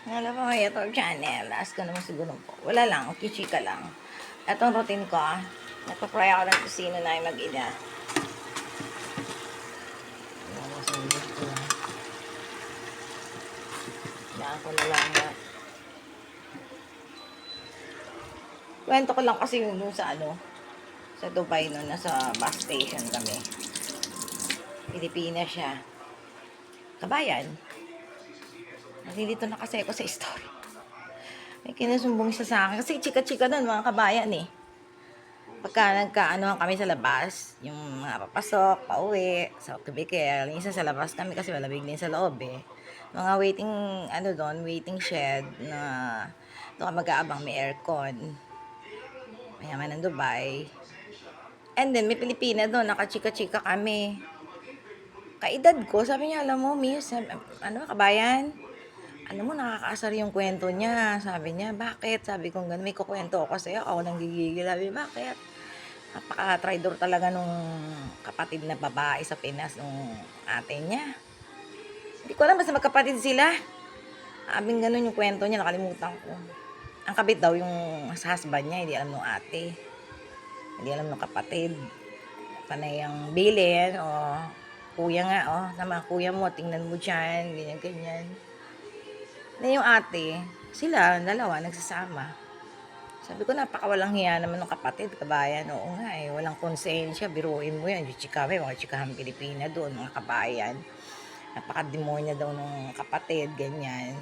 Alam mo, YouTube channel, last ko naman siguro po. Wala lang, kichika lang. Itong routine ko, nagpa-fry ako ng kusino na yung mag-ina. Daan ko na lang na. Kwento ko lang kasi yung sa sa Dubai no, nasa bus station kami. Pilipinas siya. Kabayan. Nandito na kasi ako sa story. May kinasumbong siya sa akin. Kasi chika-chika nun, mga kabayan eh. Pagka nagkaanohan kami sa labas, yung mga papasok, pauwi, sa Quebecer, minsan sa labas kami kasi malamig din sa loob eh. Mga waiting, waiting shed na doon ka mag-aabang, may aircon. Mayaman ng Dubai. And then, may Pilipina doon, nakachika-chika kami. Kaedad ko, sabi niya, alam mo, miss, kabayan, alam mo, nakakaasar yung kwento niya. Sabi niya, bakit? Sabi ko, ganun, may kukwento ako sa'yo. Ako nang gigigil. Sabi, bakit? Napaka-traidor talaga nung kapatid na babae sa Pinas, nung ate niya. Hindi ko alam, basta magkapatid sila. Abing ganun yung kwento niya, nakalimutan ko. Ang kabit daw yung husband niya, hindi alam nung ate. Hindi alam nung kapatid. Panay ang bilin, o kuya nga, sama kuya mo, tingnan mo dyan, ganyan, ganyan. Na yung ate, sila, dalawa, nagsasama. Sabi ko, napakawalang hiya naman ng kapatid, kabayan. Oo nga eh, walang konsensya, biruin mo yan. Yung chikawe, mga chikahan Pilipina doon, mga kabayan. Napakademonya daw ng kapatid, ganyan.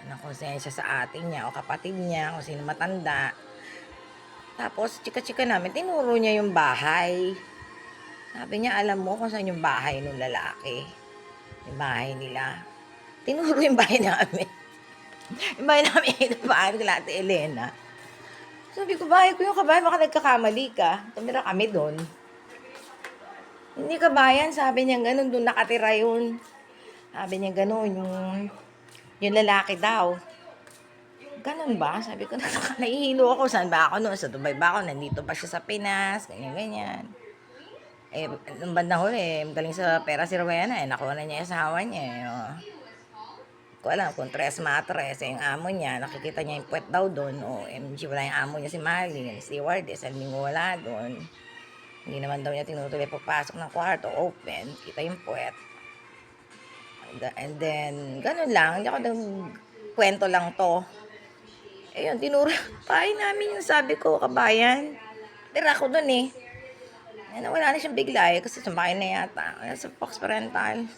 Walang konsensya sa ating niya o kapatid niya, o sino matanda. Tapos, chika-chika namin, tinuro niya yung bahay. Sabi niya, alam mo kung saan yung bahay ng lalaki? Yung bahay nila. Tinuro yung bahay namin. Yung bahay namin, inapaan ko lahat, Elena. Sabi ko, bahay ko yung kabayan, baka nagkakamali ka. Tumira kami doon. Hindi kabayan, sabi niya ganun, doon nakatira yun. Sabi niya ganun, yung lalaki daw. Ganun ba? Sabi ko, naihilo ako. Saan ba ako noon? Sa Dubai ba ako? Nandito pa siya sa Pinas? Ganyan, ganyan. Eh, nung bandang huli, galing sa pera si Rowena, nakuha na niya yung asawa niya. Ko alam kung tres matres, yung amo niya, nakikita niya yung puwet daw doon, o MG, wala yung amo niya si Marlene, si stewardess, ang linggo wala doon. Hindi naman daw niya tinutuloy pagpasok ng kwarto, open, kita yung puwet. And then, ganun lang, hindi ako kwento lang to. Eh yun, tinuro, pahay namin yung sabi ko, kabayan. Tira ko doon eh. Wala na siyang bigla eh, kasi sumakay na yata. Sa Fox Parental.